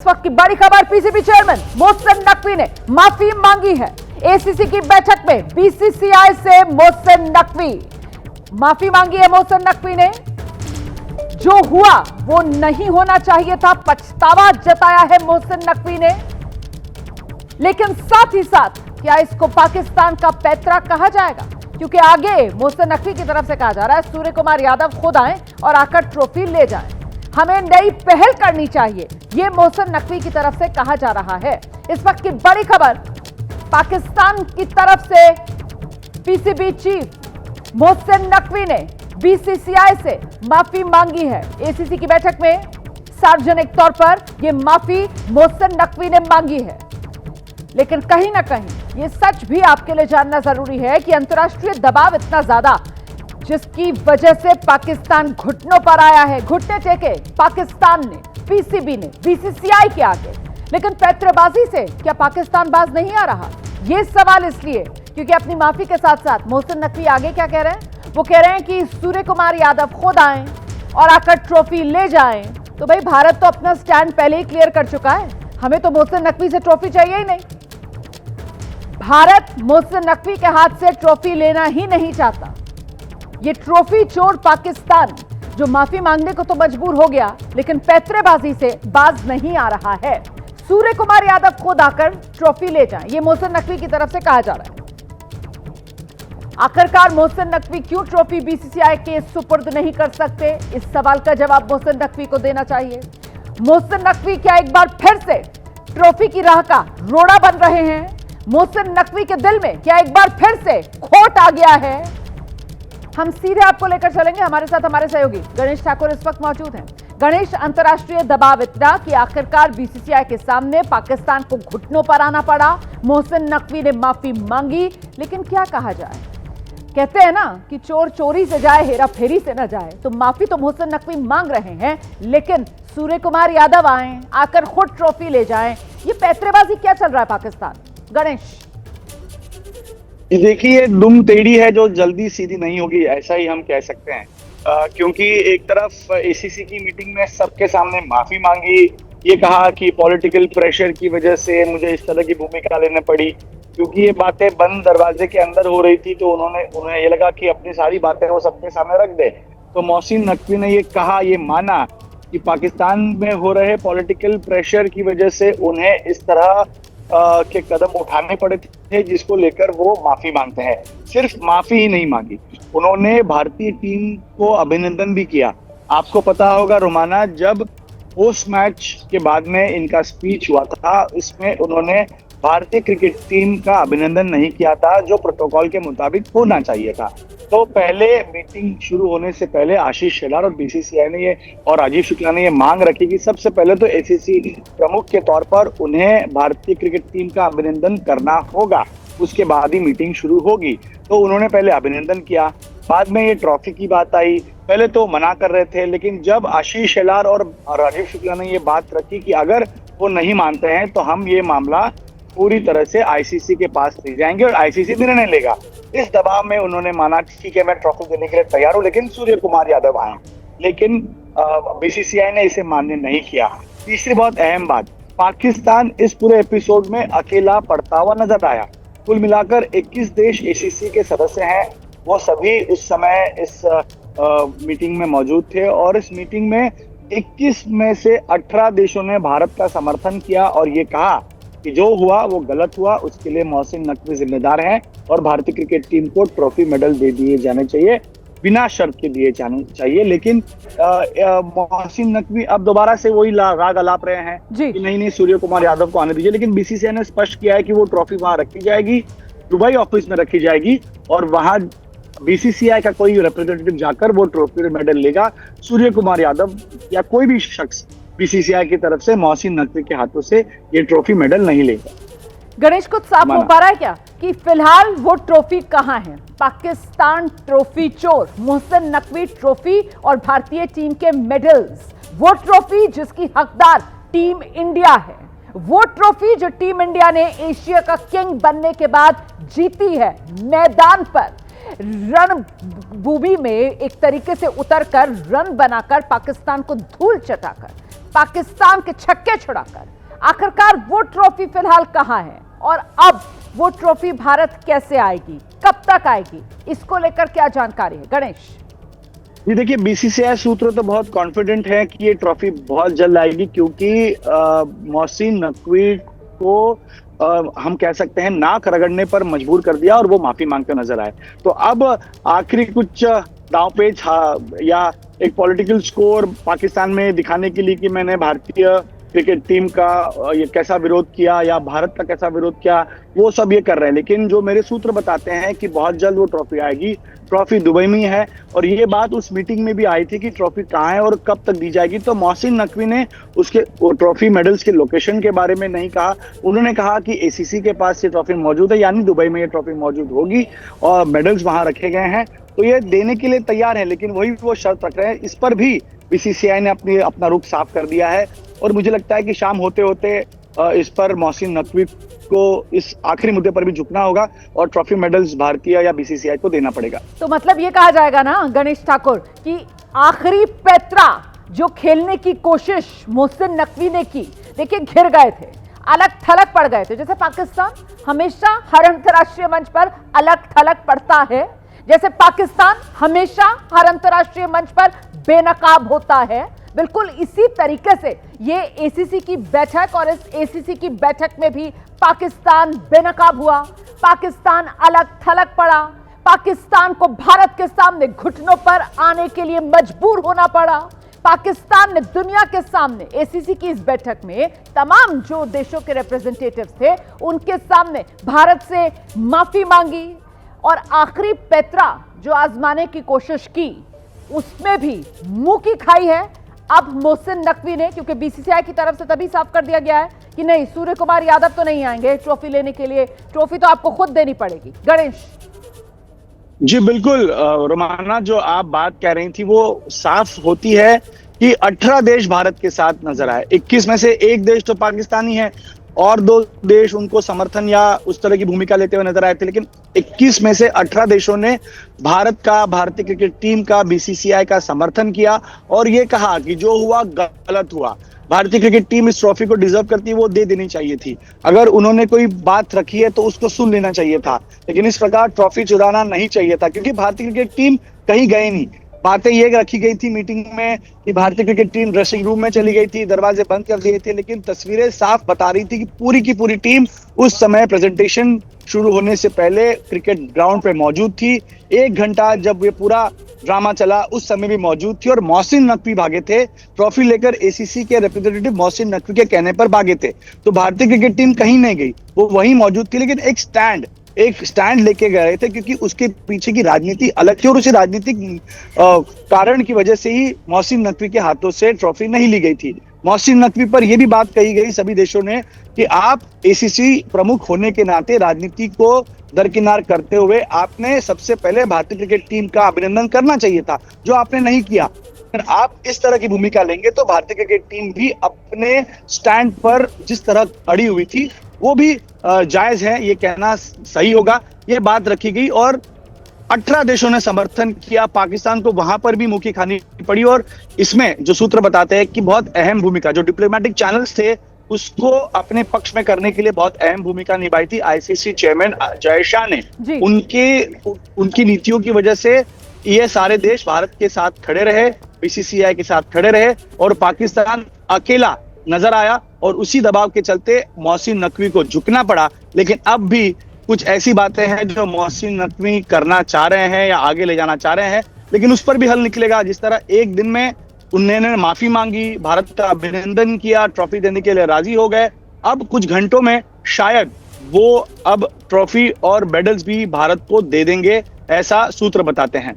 इस वक्त की बड़ी खबर, पीसीबी चेयरमैन मोहसिन नकवी ने माफी मांगी है। एसीसी की बैठक में बीसीसीआई से मोहसिन नकवी माफी मांगी है। मोहसिन नकवी ने जो हुआ वो नहीं होना चाहिए था, पछतावा जताया है मोहसिन नकवी ने। लेकिन साथ ही साथ क्या इसको पाकिस्तान का पैतरा कहा जाएगा? क्योंकि आगे मोहसिन नकवी की तरफ से कहा जा रहा है सूर्य कुमार यादव खुद आए और आकर ट्रॉफी ले जाएं। हमें नई पहल करनी चाहिए, यह मोहसिन नकवी की तरफ से कहा जा रहा है। इस वक्त की बड़ी खबर, पाकिस्तान की तरफ से पीसीबी चीफ मोहसिन नकवी ने बीसीसीआई से माफी मांगी है। एसीसी की बैठक में सार्वजनिक तौर पर यह माफी मोहसिन नकवी ने मांगी है। लेकिन कहीं ना कहीं यह सच भी आपके लिए जानना जरूरी है कि अंतर्राष्ट्रीय दबाव इतना ज्यादा, जिसकी वजह से पाकिस्तान घुटनों पर आया है। घुटने टेके पाकिस्तान ने, पीसीबी ने बीसीसीआई के आगे। लेकिन पैतरेबाजी से क्या पाकिस्तान बाज नहीं आ रहा? यह सवाल इसलिए क्योंकि अपनी माफी के साथ साथ मोहसिन नकवी आगे क्या कह रहे हैं? वो कह रहे हैं कि सूर्य कुमार यादव खुद आए और आकर ट्रॉफी ले जाएं। तो भाई, भारत तो अपना स्टैंड पहले ही क्लियर कर चुका है, हमें तो मोहसिन नकवी से ट्रॉफी चाहिए ही नहीं। भारत मोहसिन नकवी के हाथ से ट्रॉफी लेना ही नहीं चाहता। ये ट्रॉफी चोर पाकिस्तान जो माफी मांगने को तो मजबूर हो गया, लेकिन पैतरेबाजी से बाज नहीं आ रहा है। सूर्य कुमार यादव खुद आकर ट्रॉफी ले जाएं, ये मोहसिन नकवी की तरफ से कहा जा रहा है। आखिरकार मोहसिन नकवी क्यों ट्रॉफी बीसीसीआई के सुपुर्द नहीं कर सकते? इस सवाल का जवाब मोहसिन नकवी को देना चाहिए। मोहसिन नकवी क्या एक बार फिर से ट्रॉफी की राह का रोड़ा बन रहे हैं? मोहसिन नकवी के दिल में क्या एक बार फिर से खोट आ गया है? हम सीधे आपको लेकर चलेंगे। हमारे साथ हमारे सहयोगी गणेश ठाकुर इस वक्त मौजूद हैं। गणेश, अंतर्राष्ट्रीय दबाव इतना कि आखिरकार बीसीसीआई के सामने पाकिस्तान को घुटनों पर आना पड़ा। मोहसिन नकवी ने माफी मांगी, लेकिन क्या कहा जाए? कहते हैं ना कि चोर चोरी से जाए, हेरा फेरी से न जाए। तो माफी तो मोहसिन नकवी मांग रहे हैं, लेकिन सूर्य कुमार यादव आए, आकर खुद ट्रॉफी ले जाएं। ये पैतरेबाजी क्या चल रहा है पाकिस्तान? गणेश, देखिए, दुम टेढ़ी है जो जल्दी सीधी नहीं होगी, ऐसा ही हम कह सकते हैं। क्योंकि एक तरफ एसीसी की मीटिंग में सबके सामने माफी मांगी, ये कहा कि पॉलिटिकल प्रेशर की वजह से मुझे इस तरह की भूमिका लेनी पड़ी, क्योंकि ये बातें बंद दरवाजे के अंदर हो रही थी। तो उन्हें ये लगा कि अपनी सारी बातें वो सबके सामने रख दे। तो मोहसिन नकवी ने ये कहा, ये माना कि पाकिस्तान में हो रहे पॉलिटिकल प्रेशर की वजह से उन्हें इस तरह के कदम उठाने पड़े थे, जिसको लेकर वो माफी मांगते हैं। सिर्फ माफी ही नहीं मांगी, उन्होंने भारतीय टीम को अभिनंदन भी किया। आपको पता होगा रोमाना, जब पोस्ट मैच के बाद में इनका स्पीच हुआ था, इसमें उन्होंने भारतीय क्रिकेट टीम का अभिनंदन नहीं किया था, जो प्रोटोकॉल के मुताबिक होना चाहिए था। तो पहले मीटिंग शुरू होने से पहले आशीष शेलार और बीसीसीआई ने और राजीव शुक्ला ने ये मांग रखी कि सबसे पहले तो एसीसी प्रमुख के तौर पर उन्हें भारतीय क्रिकेट टीम का अभिनंदन करना होगा, उसके बाद ही मीटिंग शुरू होगी। तो उन्होंने पहले अभिनंदन किया, बाद में ये ट्रॉफी की बात आई। पहले तो मना कर रहे थे, लेकिन जब आशीष शेलार और राजीव शुक्ला ने ये बात रखी कि अगर वो नहीं मानते हैं तो हम ये मामला पूरी तरह से आईसीसी के पास ले जाएंगे और आईसीसी निर्णय लेगा, इस दबाव में उन्होंने माना ठीक है, मैं ट्रॉफी देने के लिए तैयार हूं, लेकिन सूर्य कुमार यादव आए। लेकिन बीसीसीआई ने इसे मान्य नहीं किया। तीसरी बहुत अहम बात, पाकिस्तान इस पूरे एपिसोड में अकेला पड़ता हुआ नजर आया। कुल मिलाकर 21 देश एसीसी के सदस्य हैं, वो सभी उस समय इस मीटिंग में मौजूद थे और इस मीटिंग में 21 में से 18 देशों ने भारत का समर्थन किया और ये कहा कि जो हुआ वो गलत हुआ, उसके लिए मोहसिन नकवी जिम्मेदार हैं और भारतीय क्रिकेट टीम को ट्रॉफी मेडल दे दिए जाने चाहिए, बिना शर्त के दिए जाने चाहिए। लेकिन मोहसिन नकवी अब दोबारा से वही राग अलाप रहे हैं कि नहीं, सूर्य कुमार यादव को आने दीजिए। लेकिन बीसीसीआई ने स्पष्ट किया है कि वो ट्रॉफी वहां रखी जाएगी, दुबई ऑफिस में रखी जाएगी और वहां बीसीसीआई का कोई रिप्रेजेंटेटिव जाकर वो ट्रॉफी मेडल लेगा। सूर्य कुमार यादव या कोई भी शख्स बीसीसीआई की तरफ से मोहसिन नकवी के हाथों से ये ट्रॉफी मेडल नहीं लेगा। गणेश, कुछ साफ हो पा रहा है क्या कि फिलहाल वो ट्रॉफी कहां है? पाकिस्तान ट्रॉफी चोर, मोहसिन नकवी ट्रॉफी और भारतीय टीम के मेडल्स। वो ट्रॉफी जिसकी हकदार टीम इंडिया है, वो ट्रॉफी जो टीम इंडिया ने एशिया का किंग बनने के बाद जीती है। मैदान पर रणभूमि में एक तरीके से उतरकर, रन बनाकर, पाकिस्तान को धूल चटाकर पाकिस्तान के छक्के छुड़ाकर आखिरकार वो ट्रॉफी फिलहाल कहां है और अब वो ट्रॉफी भारत कैसे आएगी, कब तक आएगी, इसको लेकर क्या जानकारी है गणेश? जी देखिए, बीसीसीआई सूत्र तो बहुत कॉन्फिडेंट है कि ये ट्रॉफी बहुत जल्द आएगी, क्योंकि मोहसिन नकवी को हम कह सकते हैं नाक रगड़ने पर मजबूर कर दिया और वो माफी मांगते नजर आए। तो अब आखिरी कुछ दांवपेच या एक पॉलिटिकल स्कोर पाकिस्तान में दिखाने के लिए कि मैंने भारतीय क्रिकेट टीम का ये कैसा विरोध किया या भारत का कैसा विरोध किया, वो सब ये कर रहे हैं। लेकिन जो मेरे सूत्र बताते हैं कि बहुत जल्द वो ट्रॉफी आएगी। ट्रॉफी दुबई में है और ये बात उस मीटिंग में भी आई थी कि ट्रॉफी कहाँ है और कब तक दी जाएगी। तो मोहसिन नकवी ने उसके ट्रॉफी मेडल्स के लोकेशन के बारे में नहीं कहा। उन्होंने कहा कि एसीसी के पास ये ट्रॉफी मौजूद है, यानी दुबई में ये ट्रॉफी मौजूद होगी और मेडल्स वहां रखे गए हैं, तो ये देने के लिए तैयार है। लेकिन वही वो शर्त रख रहे हैं। इस पर भी बीसीसीआई ने अपना रुख साफ कर दिया है और मुझे लगता है कि शाम होते होते इस पर मोहसिन नकवी को इस आखिरी मुद्दे पर भी झुकना होगा और ट्रॉफी मेडल्स भारतीय या बीसीसीआई को देना पड़ेगा। तो मतलब ये कहा जाएगा ना गणेश ठाकुर कि आखिरी पैतरा जो खेलने की कोशिश मोहसिन नकवी ने की, देखिए घिर गए थे, अलग थलग पड़ गए थे। जैसे पाकिस्तान हमेशा हर अंतर्राष्ट्रीय मंच पर अलग थलग पड़ता है, जैसे पाकिस्तान हमेशा हर अंतर्राष्ट्रीय मंच पर बेनकाब होता है, बिल्कुल इसी तरीके से ये एसीसी की बैठक और इस एसीसी की बैठक में भी पाकिस्तान बेनकाब हुआ, पाकिस्तान अलग थलग पड़ा, पाकिस्तान को भारत के सामने घुटनों पर आने के लिए मजबूर होना पड़ा। पाकिस्तान ने दुनिया के सामने एसीसी की इस बैठक में तमाम जो देशों के रिप्रेजेंटेटिव्स थे उनके सामने भारत से माफी मांगी और आखिरी पैतरा जो आजमाने की कोशिश की उसमें भी मुंह की खाई है अब मोहसिन नकवी ने, क्योंकि बीसीसीआई की तरफ से तभी साफ कर दिया गया है कि नहीं, सूर्य कुमार यादव तो नहीं आएंगे ट्रॉफी लेने के लिए, ट्रॉफी तो आपको खुद देनी पड़ेगी। गणेश जी बिल्कुल रोमाना, जो आप बात कह रही थी वो साफ होती है कि 18 देश भारत के साथ नजर आए। 21 में से एक देश तो पाकिस्तानी है और 2 देश उनको समर्थन या उस तरह की भूमिका लेते हुए नजर आए थे। लेकिन 21 में से 18 देशों ने भारतीय क्रिकेट टीम का, बीसीसीआई का समर्थन किया और ये कहा कि जो हुआ गलत हुआ। भारतीय क्रिकेट टीम इस ट्रॉफी को डिजर्व करती है, वो दे देनी चाहिए थी। अगर उन्होंने कोई बात रखी है तो उसको सुन लेना चाहिए था, लेकिन इस प्रकार ट्रॉफी चुराना नहीं चाहिए था, क्योंकि भारतीय क्रिकेट टीम कहीं गई नहीं। बातें ये रखी गई थी मीटिंग में कि भारतीय क्रिकेट टीम ड्रेसिंग रूम में चली गई थी, दरवाजे बंद कर दिए थे, लेकिन तस्वीरें साफ बता रही थी कि पूरी टीम उस समय प्रेजेंटेशन शुरू होने से पहले क्रिकेट ग्राउंड पे मौजूद थी। 1 घंटा जब ये पूरा ड्रामा चला उस समय भी मौजूद थी और मोहसिन नकवी भागे थे ट्रॉफी लेकर। एसीसी के रिप्रेजेंटेटिव मोहसिन नकवी के कहने पर भागे थे। तो भारतीय क्रिकेट टीम कहीं नहीं गई, वो वहीं मौजूद थी, लेकिन एक स्टैंड लेके गए थे, क्योंकि उसके पीछे की राजनीति अलग थी और उसी राजनीतिक कारण की वजह से ही मोहसिन नकवी के हाथों से ट्रॉफी नहीं ली गई थी। मोहसिन नकवी पर यह भी बात कही गई सभी देशों ने कि आप एसीसी प्रमुख होने के नाते राजनीति को दरकिनार करते हुए आपने सबसे पहले भारतीय क्रिकेट टीम का अभिनंदन करना चाहिए था, जो आपने नहीं किया। अगर आप इस तरह की भूमिका लेंगे तो भारतीय क्रिकेट टीम भी अपने स्टैंड पर जिस तरह अड़ी हुई थी वो भी जायज है, ये कहना सही होगा। ये बात रखी गई और 18 देशों ने समर्थन किया। पाकिस्तान को वहां पर भी मुंह की खानी पड़ी और इसमें जो सूत्र बताते हैं कि बहुत अहम भूमिका जो डिप्लोमेटिक चैनल्स थे उसको अपने पक्ष में करने के लिए बहुत अहम भूमिका निभाई थी आईसीसी चेयरमैन जय शाह ने। उनकी नीतियों की वजह से ये सारे देश भारत के साथ खड़े रहे, बीसीसीआई के साथ खड़े रहे और पाकिस्तान अकेला नजर आया और उसी दबाव के चलते मोहसिन नकवी को झुकना पड़ा। लेकिन अब भी कुछ ऐसी बातें हैं जो मोहसिन नकवी करना चाह रहे हैं या आगे ले जाना चाह रहे हैं, लेकिन उस पर भी हल निकलेगा। जिस तरह एक दिन में उन्होंने माफी मांगी, भारत का अभिनंदन किया, ट्रॉफी देने के लिए राजी हो गए, अब कुछ घंटों में शायद वो अब ट्रॉफी और मेडल्स भी भारत को दे देंगे, ऐसा सूत्र बताते हैं।